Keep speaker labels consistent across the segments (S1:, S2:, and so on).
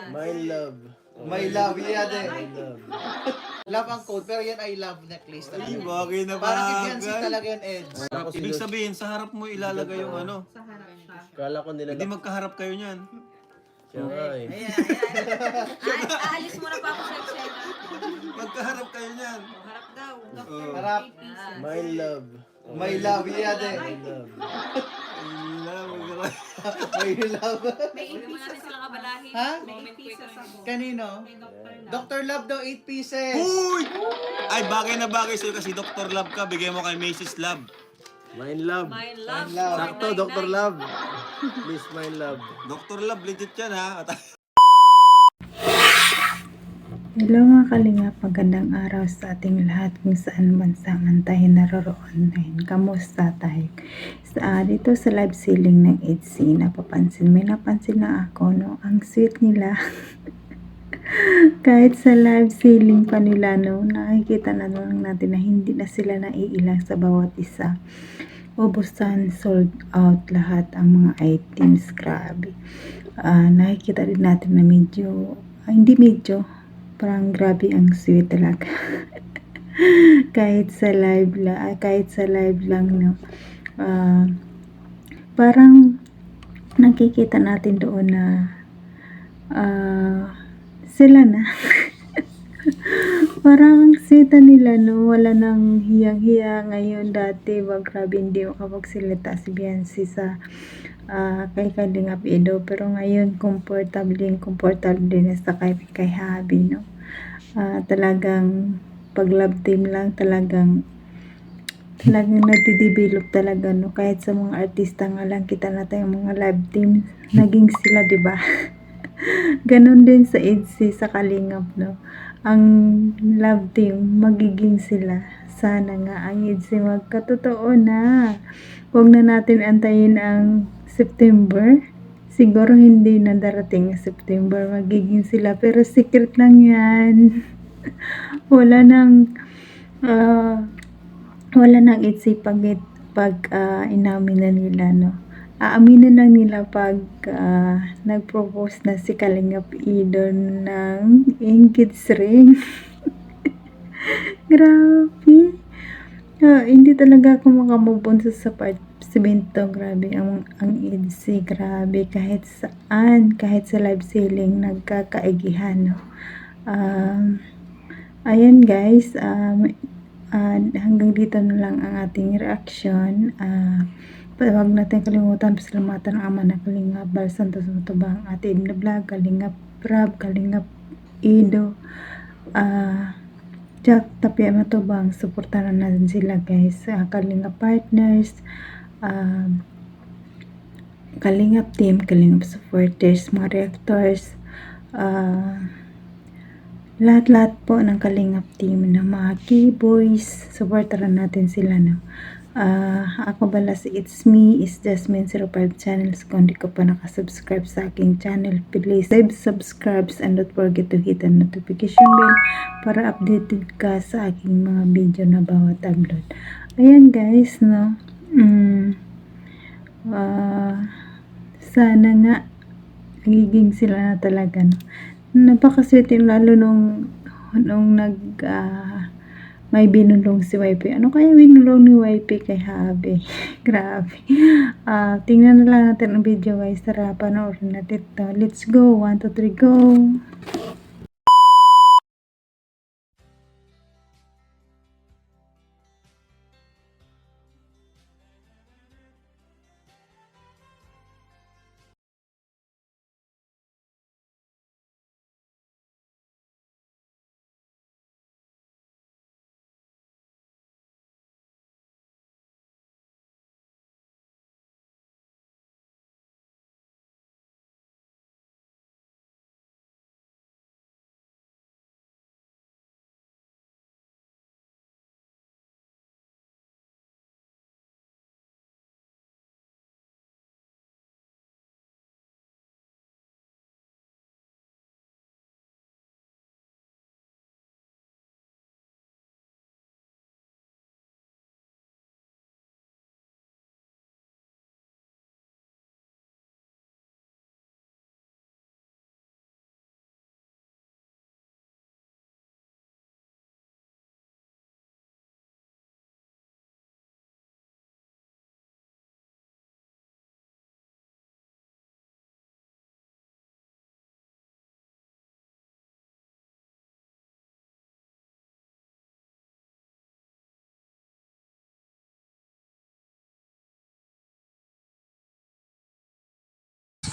S1: My love.
S2: My love, yeah,
S1: My love.
S2: Love ang code, pero yan ay love necklace
S3: Ay,
S2: talaga.
S3: bagay na
S2: Parang
S3: bagay.
S2: i-fiancé talaga yun, Eds.
S1: Ako
S3: Ibig sabihin, sa harap mo ilalagay yung ano.
S1: Kala ko nila
S3: Hindi magkaharap kayo niyan.
S1: siya nga eh.
S4: Aalis muna pa ako sa eksena.
S3: Magkaharap kayo niyan.
S4: Harap daw.
S3: Oh.
S2: Harap.
S1: My love.
S2: My love, yeah,
S1: My love.
S2: My love.
S4: May 8 pieces silang abalahin.
S2: Ha?
S4: May 8 pieces ako.
S2: Kanino? Dr. Love daw, 8 pieces.
S3: Uy! Ay, bagay na bagay sa'yo kasi Dr. Love ka. Bigay mo kay Mrs. Love.
S1: My love.
S4: My love.
S2: love.
S1: Sakto, Dr. Love. Please, my love.
S3: Dr. Love, legit yan ha.
S5: Hello mga kalingap, magandang araw sa ating lahat kung saan bansa man tayo naroroon ngayon. Kamusta tayo? Dito sa live selling ng Etsy, may napansin na ako, no? Ang sweet nila. Kahit sa live selling pa nila, no? Nakikita na lang natin na hindi na sila naiilang sa bawat isa. Ubusan, sold out lahat ang mga items. Grabe. Nakikita rin natin na parang grabe ang sweet talaga. kahit sa live lang, no. Parang nakikita natin doon na sila na. Parang ang sweet nila, no. Wala nang hiyang-hiya ngayon. Dati grabe hindi makapagsalita si Biancy sa kay Kalingap Edo, pero ngayon comfortable din sa kay Habi, no. Talagang pag love team lang talagang nagde-develop talaga, no. Kahit sa mga artista nga lang kita natin yung mga love team naging sila, di ba? Ganon din sa Etsy, sa Kalingap, no. Ang love team magiging sila. Sana nga ang Etsy magkatotoo na. Huwag na natin antayin ang September. Siguro hindi na darating ang September, magiging sila, pero secret lang yan. wala nang Etsy pag inamin na nila, no. Aaminin lang nila pag nag-propose na si Kalingap Edo ng engagement ring. Grabe. Hindi talaga ako makamove sa part simento. Grabe ang Etsy, grabe, kahit saan, kahit sa live selling nagkakaigihan, no. Ayan guys, hanggang dito na lang ang ating reaction. Huwag natin kalimutan pasalamatan ang ama na Kalingap Bal Santos Matubang, Ate Edna Vlog, Kalingap Rab, Kalingap Edo, Jack Tapia Matubang. Suportahan natin sila guys. Kalingap Partners, Kalingap Team, Kalingap Supporters, mga reactors, lahat-lahat po ng Kalingap Team na mga keyboys, supportahan natin sila, no. Ako bala si It's Me, is Jasmine05 channels. Kung di ko pa nakasubscribe sa aking channel, please subscribe and don't forget to hit the notification bell para updated ka sa aking mga video na bawat upload. Ayan guys, no. Sana nga nagiging sila na talaga, no. Napakasweet yung lalo nung may binulong si YP. Ano kaya binulong ni YP kay Habi? Grabe. Tingnan na lang natin ang video guys. Tara, panoorin natin ito. Let's go. 1, 2, 3, go.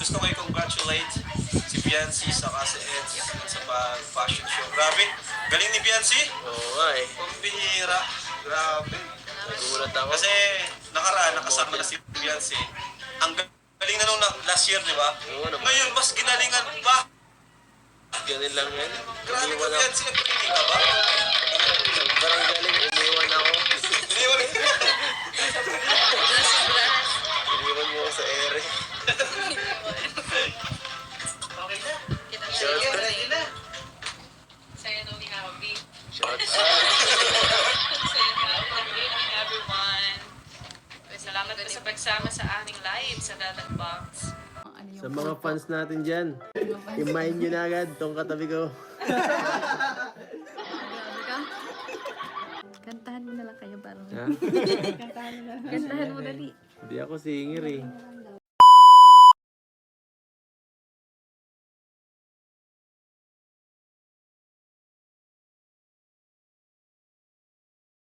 S3: gusto ko i-congratulate si Biancy saka si Eds sa fashion show. Grabe, galing ni Biancy.
S1: Oo nga eh.
S3: Pambihira. Grabe.
S1: Nagulat ako.
S3: Kasi nakaraan, nakasama na si Biancy. Ang galing na nung last year, di ba?
S1: Oo naman.
S3: Ngayon, mas ginalingan pa.
S1: Ganun lang yan.
S3: Grabe ka,
S1: Iniwan ako.
S3: Biancy. Nagpili ka ba?
S1: Parang galing, iniwan ako.
S3: Iniwan ka.
S1: Iniwan mo ako sa ere. Shout out.
S4: Sa'yo nung hinabi.
S1: Shout out.
S4: Sa'yo nung everyone. Salamat po sa pagsama sa aming live sa Dadag Box.
S1: Sa mga fans natin dyan, imahin nyo na agad tong katabi ko.
S5: Kantahan mo na lang kayo parang.
S1: Ha?
S5: Kantahan mo dali.
S1: Hindi ako singer eh.